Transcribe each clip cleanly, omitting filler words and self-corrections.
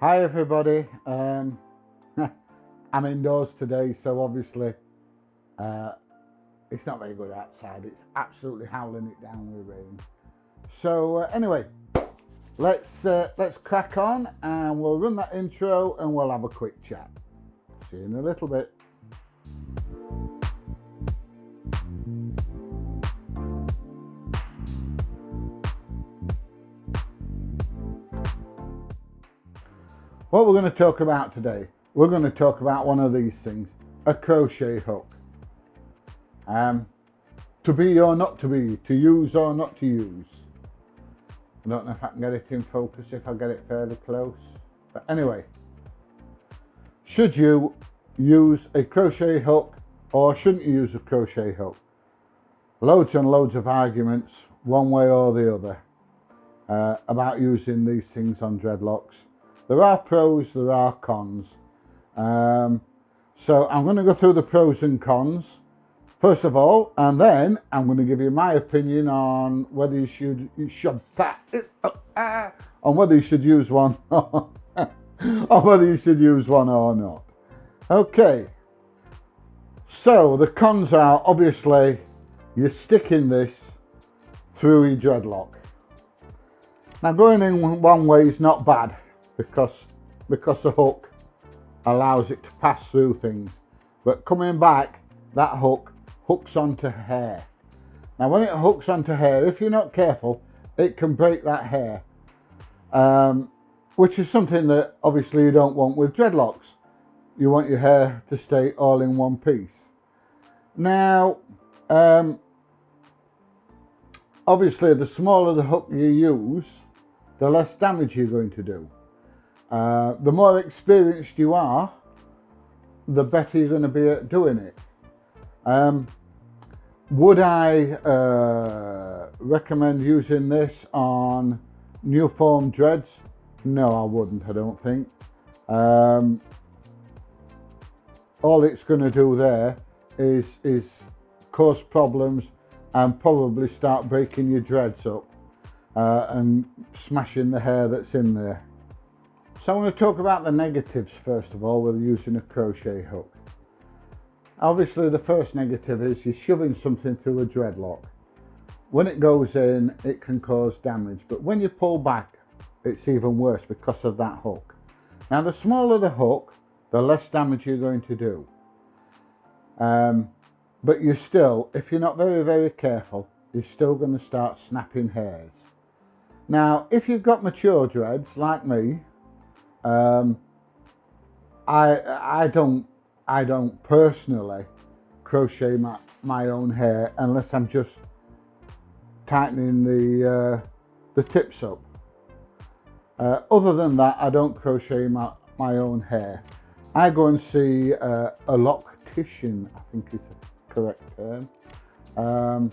Hi everybody, I'm indoors today, so obviously it's not very good outside. It's absolutely howling it down with rain. So anyway, let's crack on and we'll run that intro and we'll have a quick chat. See you in a little bit. What we're going to talk about today, we're going to talk about one of these things, a crochet hook. To be or not to be, to use or not to use. I don't know if I can get it in focus, if I get it fairly close. But anyway, should you use a crochet hook or shouldn't you use a crochet hook? Loads and loads of arguments, one way or the other, about using these things on dreadlocks. There are pros, there are cons. So I'm going to go through the pros and cons first of all, and then I'm going to give you my opinion on whether you should on whether you should use one or whether you should use one or not. Okay. So the cons are obviously you're sticking this through your dreadlock. Now going in one way is not bad because the hook allows it to pass through things, but coming back, that hook hooks onto hair. Now when it hooks onto hair, if you're not careful, it can break that hair, which is something that obviously you don't want with dreadlocks. You want your hair to stay all in one piece. Now obviously the smaller the hook you use, the less damage you're going to do. The more experienced you are, the better you're going to be at doing it. Would I recommend using this on new form dreads? No, I wouldn't, I don't think. All it's going to do there is cause problems and probably start breaking your dreads up and smashing the hair that's in there. So I'm going to talk about the negatives first of all with using a crochet hook. Obviously the first negative is you're shoving something through a dreadlock. When it goes in, it can cause damage, but when you pull back, it's even worse because of that hook. Now the smaller the hook, the less damage you're going to do. But you're still, if you're not very, very careful, you're still going to start snapping hairs. Now, if you've got mature dreads like me, I don't personally crochet my own hair unless I'm just tightening the tips up. Other than that, I don't crochet my own hair. I go and see a loctician, I think is the correct term. A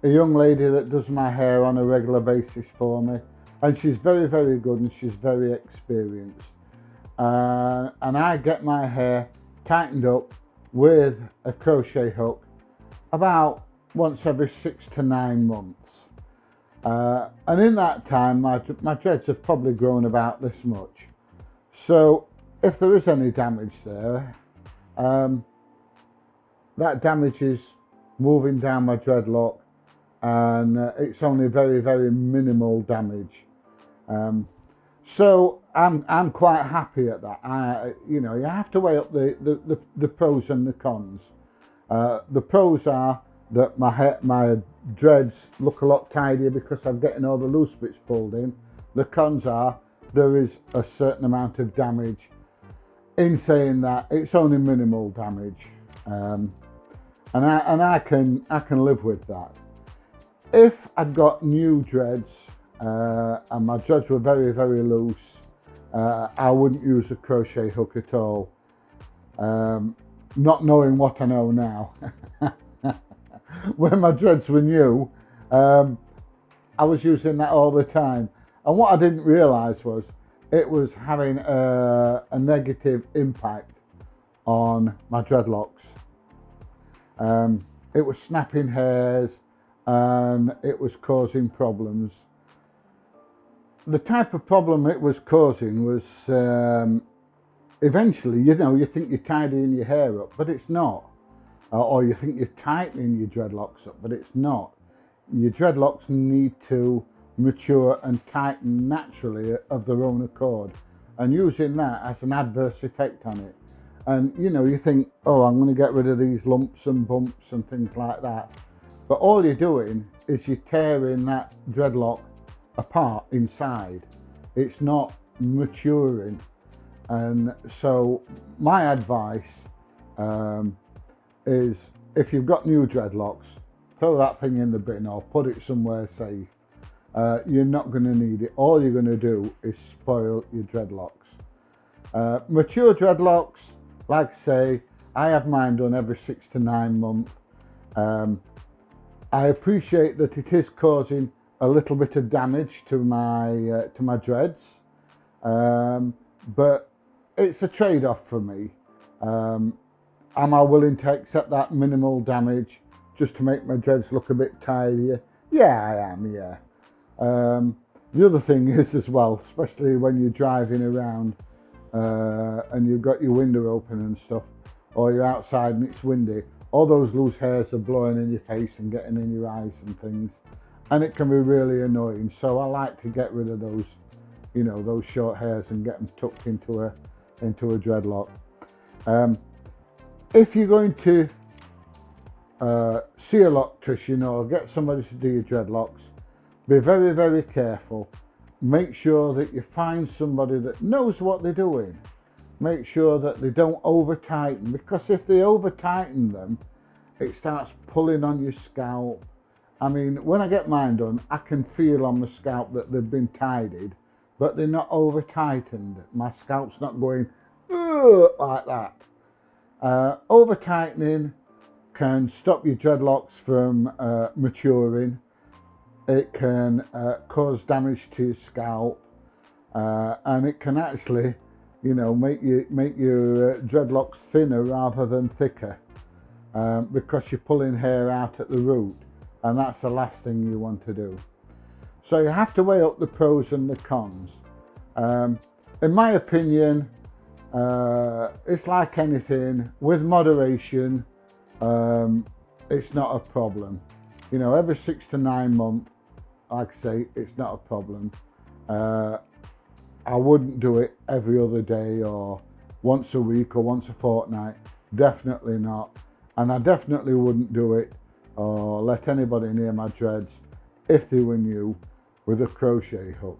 young lady that does my hair on a regular basis for me, and she's very, very good and she's very experienced. And I get my hair tightened up with a crochet hook about once every 6 to 9 months. And in that time, my dreads have probably grown about this much. So if there is any damage there, that damage is moving down my dreadlock, and it's only very, very minimal damage. So I'm quite happy at that. You have to weigh up the pros and the cons. The pros are that my dreads look a lot tidier because I'm getting all the loose bits pulled in. The cons are there is a certain amount of damage. In saying that, it's only minimal damage, and I can live with that. If I'd got new dreads and my dreads were very, very loose, I wouldn't use a crochet hook at all. Not knowing what I know now. When my dreads were new, I was using that all the time. And what I didn't realise was it was having a negative impact on my dreadlocks. It was snapping hairs and it was causing problems. the type of problem it was causing was eventually, you know, you think you're tidying your hair up, but it's not. Or you think you're tightening your dreadlocks up, but it's not. Your dreadlocks need to mature and tighten naturally of their own accord, and using that has an adverse effect on it. And you know, you think, oh, I'm going to get rid of these lumps and bumps and things like that, but all you're doing is you're tearing that dreadlock apart inside. It's not maturing. And so my advice is, if you've got new dreadlocks, throw that thing in the bin or put it somewhere safe. You're not going to need it. All you're going to do is spoil your dreadlocks. Mature dreadlocks, like I say, I have mine done every 6 to 9 months. I appreciate that it is causing a little bit of damage to my dreads, but it's a trade-off for me. Am I willing to accept that minimal damage just to make my dreads look a bit tidier? Yeah, I am, yeah. The other thing is as well, especially when you're driving around and you've got your window open and stuff, or you're outside and it's windy, all those loose hairs are blowing in your face and getting in your eyes and things, and it can be really annoying. So I like to get rid of those, you know, those short hairs and get them tucked into a dreadlock. If you're going to see a electrician or get somebody to do your dreadlocks, be very, very careful. Make sure that you find somebody that knows what they're doing. Make sure that they don't over tighten, because if they over tighten them, it starts pulling on your scalp. I mean, when I get mine done, I can feel on the scalp that they've been tidied, but they're not over tightened. My scalp's not going like that. Over tightening can stop your dreadlocks from maturing. It can cause damage to your scalp, and it can actually, you know, make your dreadlocks thinner rather than thicker, because you're pulling hair out at the root, and that's the last thing you want to do. So you have to weigh up the pros and the cons. In my opinion, it's like anything, with moderation, it's not a problem. You know, every 6 to 9 months, like I say, it's not a problem. I wouldn't do it every other day or once a week or once a fortnight. Definitely not. And I definitely wouldn't do it or let anybody near my dreads, if they were new, with a crochet hook.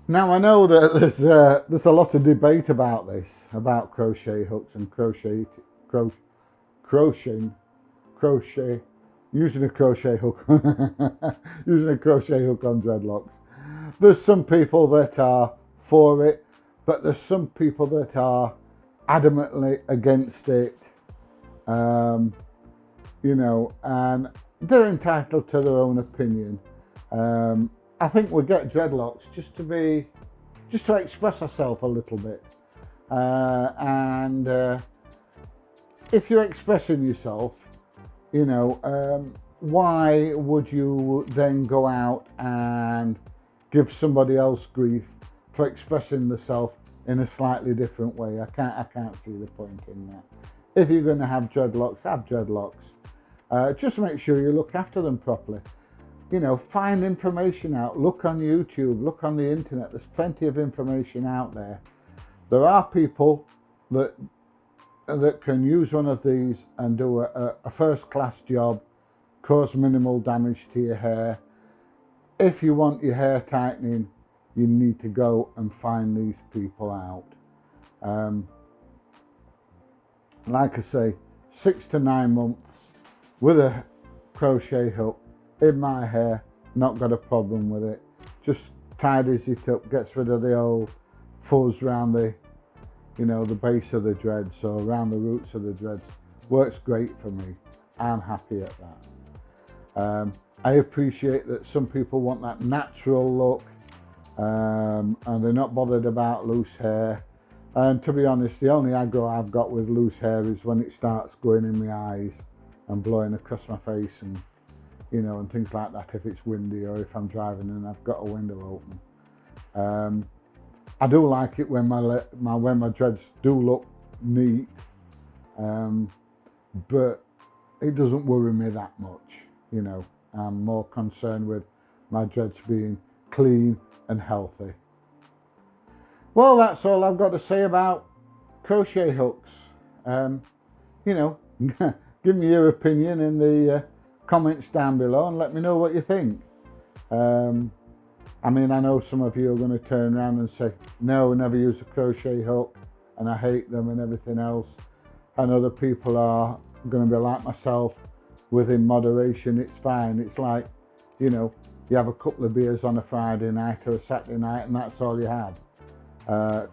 Now I know that there's a lot of debate about this, about crochet hooks and using a crochet hook using a crochet hook on dreadlocks. There's some people that are for it, but there's some people that are adamantly against it, you know, and they're entitled to their own opinion. I think we get dreadlocks just to express ourselves a little bit, and if you're expressing yourself, you know, why would you then go out and give somebody else grief for expressing themselves in a slightly different way? I can't see the point in that. If you're going to have dreadlocks, have dreadlocks. Just make sure you look after them properly. You know, find information out. Look on YouTube, look on the internet. There's plenty of information out there. There are people that can use one of these and do a first-class job, cause minimal damage to your hair. If you want your hair tightening, you need to go and find these people out. Like I say, 6 to 9 months with a crochet hook in my hair, not got a problem with it. Just tidies it up, gets rid of the old fuzz around the, you know, the base of the dreads, so around the roots of the dreads. Works great for me. I'm happy at that. I appreciate that some people want that natural look, and they're not bothered about loose hair. And to be honest, the only aggro I've got with loose hair is when it starts going in my eyes and blowing across my face and you know, and things like that if it's windy or if I'm driving and I've got a window open. I do like it when my dreads do look neat, but it doesn't worry me that much, you know. I'm more concerned with my dreads being clean and healthy. Well, that's all I've got to say about crochet hooks. You know, give me your opinion in the comments down below and let me know what you think. I mean, I know some of you are going to turn around and say, no, never use a crochet hook and I hate them and everything else. And other people are going to be like myself, within moderation, it's fine. It's like, you know, you have a couple of beers on a Friday night or a Saturday night and that's all you have.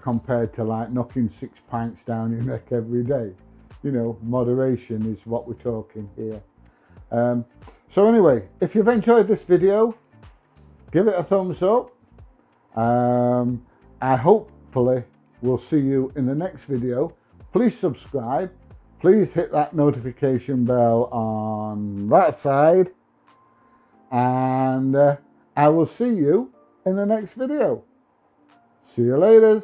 Compared to like knocking 6 pints down your neck every day. You know, moderation is what we're talking here. So anyway, if you've enjoyed this video, give it a thumbs up. I hopefully will see you in the next video. Please subscribe. Please hit that notification bell on that side. And I will see you in the next video. See you later.